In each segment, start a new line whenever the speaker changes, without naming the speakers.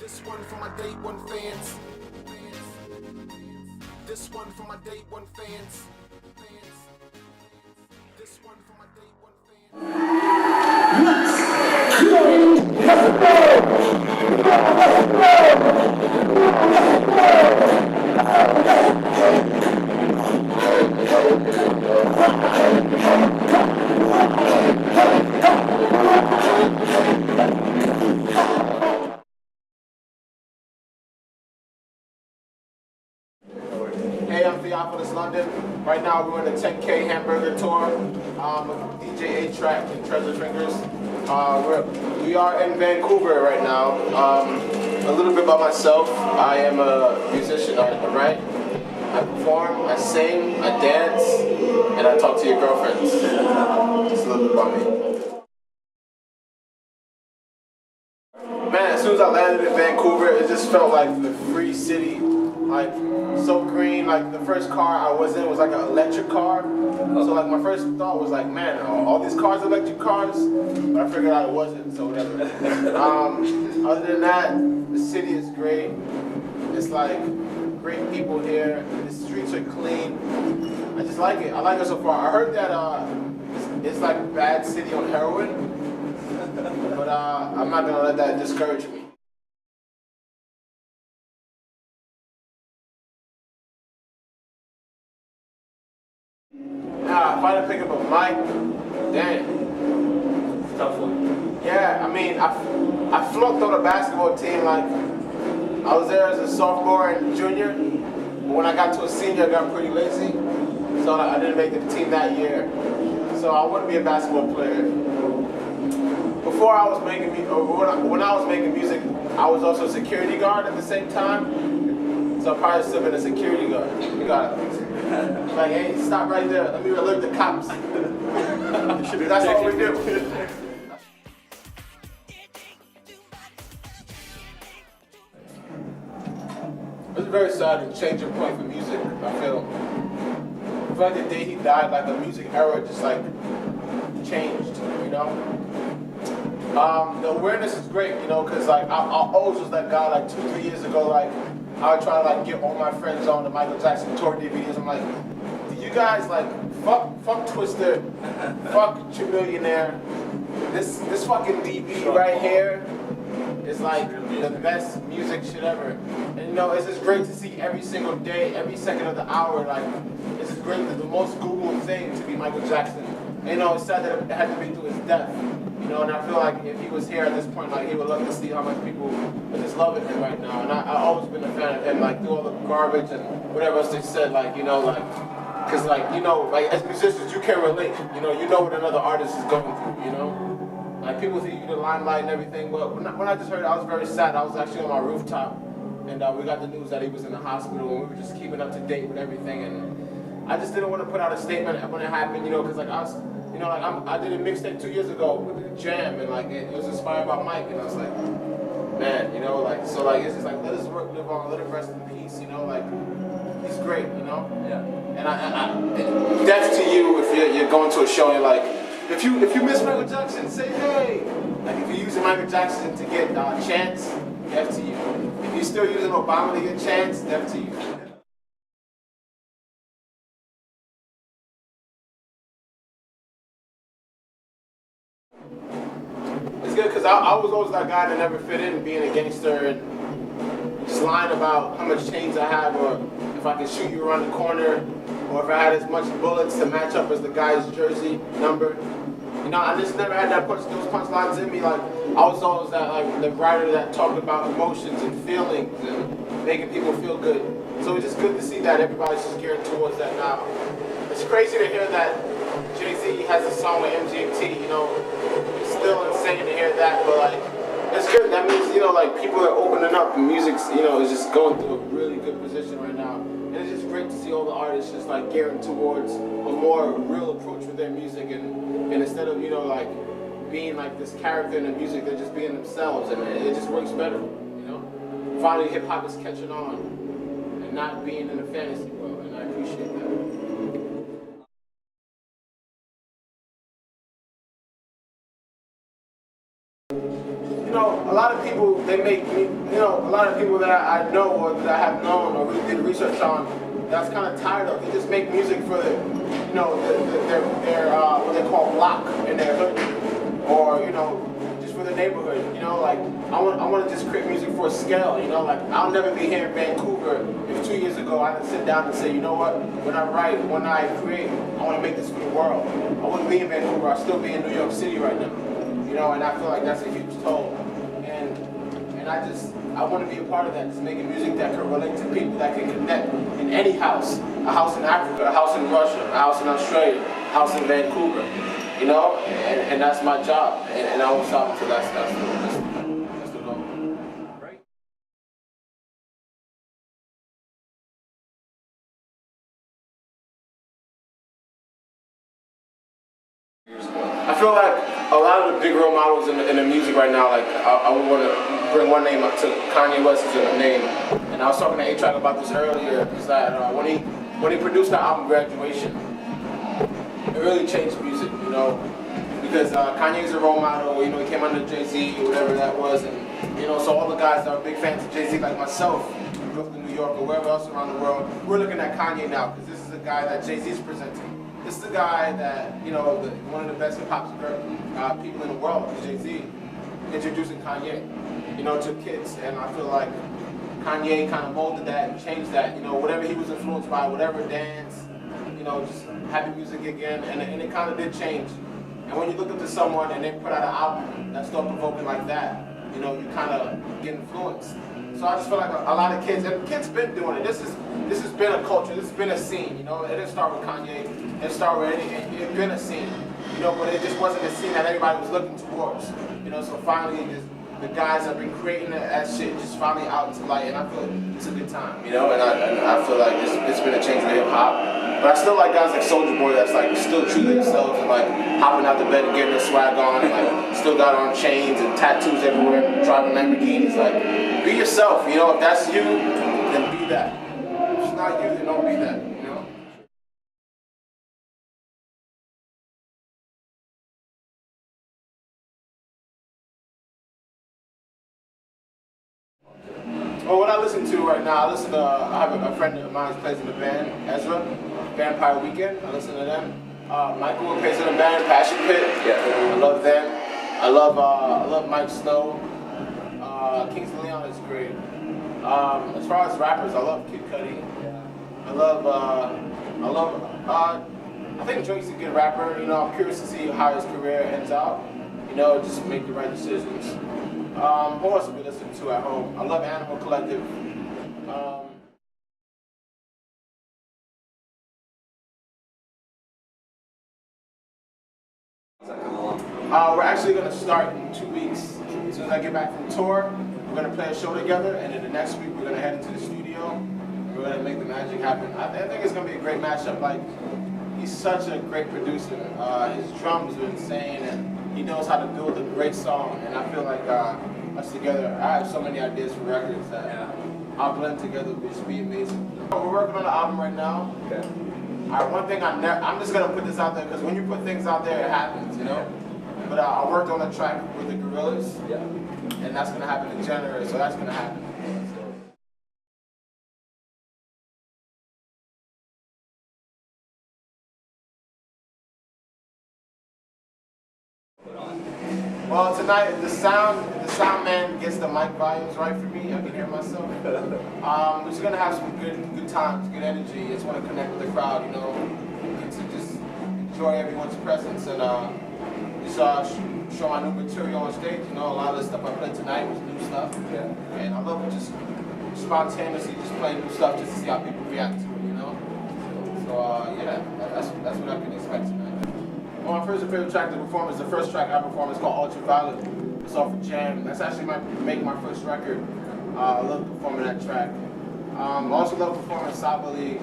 This one for my day one fans. This one for my day one fans. This one for my day one Hey, I'm Theophilus London. Right now we're on the 10K hamburger tour with DJ A-Track and Treasure Fingers. We are in Vancouver right now. A little bit about myself. I am a musician. I write, I perform, I sing, I dance, and I talk to your girlfriends. Just a little bit about me. Man, as soon as I landed in Vancouver, it just felt like the free city. Like, so green. Like, the first car I was in was like an electric car. So like my first thought was like, man, all these cars are electric cars? But I figured out it wasn't, so whatever. Other than that, the city is great. It's like great people here. The streets are clean. I just like it. I like it so far. I heard that it's like a bad city on heroin. But I'm not gonna let that discourage me. If I didn't pick up a mic, damn.
Tough one.
Yeah, I mean, I flunked on a basketball team. Like, I was there as a sophomore and junior. But when I got to a senior, I got pretty lazy. So I didn't make the team that year. So I wouldn't be a basketball player. Before I was making when I was making music, I was also a security guard at the same time. So I've probably still been a security guard. You got it. Like, hey, stop right there. Let me alert the cops. That's all we do. It's very sad and changing point for music, I feel. I feel like the day he died, like the music era just like changed, you know? The awareness is great, you know, because like I always was that guy like 2-3 years ago, like I would try to like get all my friends on the Michael Jackson tour DVDs. I'm like, do you guys like fuck Twister, fuck Millionaire. This fucking DVD right here is like the best music shit ever. And you know, it's just great to see every single day, every second of the hour. Like, it's just great that the most Googled thing to be Michael Jackson. And, you know, it's sad that it had to be through his death. You know, and I feel like if he was here at this point, like he would love to see how much people are just loving him right now. And I've always been a fan of him, like through all the garbage and whatever else they said, like, you know, like, cause like, you know, like as musicians, you can relate. You know what another artist is going through, you know? Like people see you the limelight and everything, but when I just heard it, I was very sad. I was actually on my rooftop, and we got the news that he was in the hospital, and we were just keeping up to date with everything. And I just didn't want to put out a statement when it happened, you know, because like I was, you know, like I did a mixtape 2 years ago with the Jam, and like it was inspired by Mike, and I was like, man, you know, like so like it's just like let his work live on, let him rest in peace, you know, like he's great, you know.
Yeah.
And that's to you if you're going to a show and you're like, if you miss Michael Jackson, say hey. Like if you're using Michael Jackson to get chance, F to you. If you're still using Obama to get chance, F to you. It's good because I was always that guy that never fit in, being a gangster and just lying about how much change I have, or if I could shoot you around the corner, or if I had as much bullets to match up as the guy's jersey number. You know, I just never had those punchlines in me. Like I was always that like the writer that talked about emotions and feelings and making people feel good. So it's just good to see that everybody's just geared towards that now. It's crazy to hear that Jay-Z has a song with MGMT, you know. It's still insane to hear that, but like it's good. That means, you know, like people are opening up and music's, you know, is just going through a really good position right now. And it's just great to see all the artists just like gearing towards a more real approach with their music, and instead of, you know, like being like this character in the music, they're just being themselves, and it just works better, you know. Finally hip hop is catching on and not being in a fantasy world, and I appreciate that. You know, a lot of people they make me, you know, a lot of people that I know or that I have known or really did research on, that's kind of tired of. They just make music for the, you know, their what they call block in their hood, or you know, just for the neighborhood. You know, like I want to just create music for a scale. You know, like I'll never be here in Vancouver if 2 years ago I didn't sit down and say, you know what, when I write, when I create, I want to make this for the world. I wouldn't be in Vancouver. I'd still be in New York City right now. You know, and I feel like that's a huge toll. And I want to be a part of that, just making music that can relate to people, that can connect in any house. A house in Africa, a house in Russia, a house in Australia, a house in Vancouver. You know, and that's my job. And I won't stop until that's the goal. Right. I feel like a lot of the big role models in the music right now, like I would want to bring one name up to Kanye West as a name. And I was talking to A-Track about this earlier, is that when he produced the album Graduation, it really changed music, you know, because Kanye's a role model, you know, he came under Jay-Z or whatever that was, and you know, so all the guys that are big fans of Jay-Z, like myself, in Brooklyn, New York, or wherever else around the world, we're looking at Kanye now, because this is the guy that Jay-Z's presenting. This is the guy that, you know, one of the best hip-hop people in the world, Jay-Z, introducing Kanye, you know, to kids. And I feel like Kanye kind of molded that and changed that, you know, whatever he was influenced by, whatever dance, you know, just happy music again, and it kind of did change. And when you look up to someone and they put out an album that's thought-provoking like that, you know, you kind of get influenced. So I just feel like a lot of kids, and kids been doing it. This has been a culture. This has been a scene. You know, it didn't start with Kanye. It didn't start with anything. It's been a scene. You know, but it just wasn't a scene that everybody was looking towards. You know, so finally, the guys have been creating that shit just finally out into light, and I feel it's a good time. You know, and I feel like it's been a change for hip hop. But I still like guys like Soulja Boy that's like still true to themselves and like hopping out the bed and getting their swag on and like still got on chains and tattoos everywhere, driving Lamborghinis. Like, be yourself, you know, if that's you, then be that. If it's not you, then don't be that, you know? Well, what I listen to right now, I have a friend of mine who plays in the band, Ezra, Vampire Weekend. I listen to them. Michael who plays in the band, Passion Pit. Yeah. I love them. I love Mike Snow. Kings of Leon is great. As far as rappers, I love Kid Cudi. I think Drake's a good rapper. You know, I'm curious to see how his career ends out. You know, just make the right decisions. Who else have we listened to at home? I love Animal Collective. We're actually going to start in 2 weeks. As soon as I get back from tour, we're going to play a show together, and then the next week we're going to head into the studio. We're going to make the magic happen. I think it's going to be a great mashup. Like, he's such a great producer. His drums are insane, and he knows how to build a great song. And I feel like us together, I have so many ideas for records that I'll blend together, which would be amazing. We're working on an album right now. Okay. One thing I'm just going to put this out there, because when you put things out there, it happens, you know? But I worked on a track with the Gorillas, and that's going to happen in January, so that's going to happen. Well, tonight the sound man gets the mic volumes right for me. I can hear myself. We're just gonna have some good times, good energy. I just want to connect with the crowd, you know, get to just enjoy everyone's presence and just show my new material on stage. You know, a lot of the stuff I played tonight was new stuff, and I love just spontaneously just playing new stuff just to see how people react to it, you know. So yeah, that's what I can expect tonight. Well, my first and favorite track to perform is the first track I performed. It's called Ultraviolet. It's off of Jam. That's actually my first record. I love performing that track. I also love performing Saba League.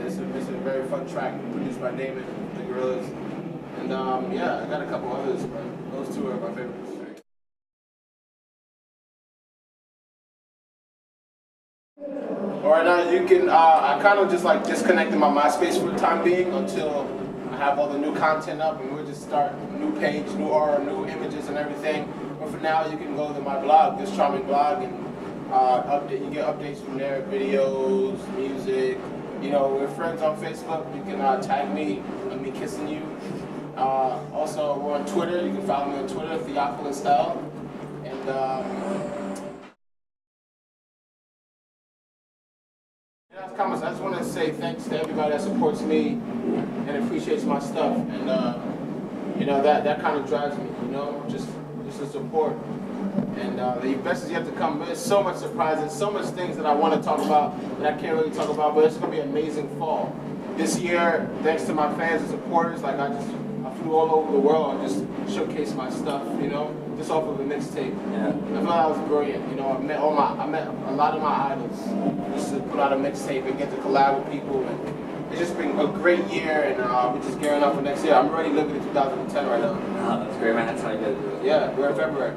It's a very fun track produced by Damon, the Gorillas. And yeah, I got a couple others, but those two are my favorites. All right, now you can, I kind of just like disconnected my MySpace for the time being until I have all the new content up, and we'll just start a new page, new aura, new images and everything. But for now, you can go to my blog, This Charming Blog, and you get updates from there, videos, music. You know, we're friends on Facebook. You can tag me of me kissing you. Also, we're on Twitter. You can follow me on Twitter, Theophilus L. And comments. I just want to say thanks to everybody that supports me and appreciates my stuff. And you know, that kind of drives me. You know, just the support. And the best is yet to come. There's so much surprises, so much things that I want to talk about that I can't really talk about, but it's going to be an amazing fall. This year, thanks to my fans and supporters, like I flew all over the world and just showcased my stuff, you know, just off of a mixtape. Yeah. I thought that was brilliant. You know, I met a lot of my idols just to put out a mixtape and get to collab with people. And it's just been a great year, and we're just gearing up for next year. I'm already living in 2010 right now.
Oh, that's great, man. That's how you gotta do it.
Yeah, we're in February.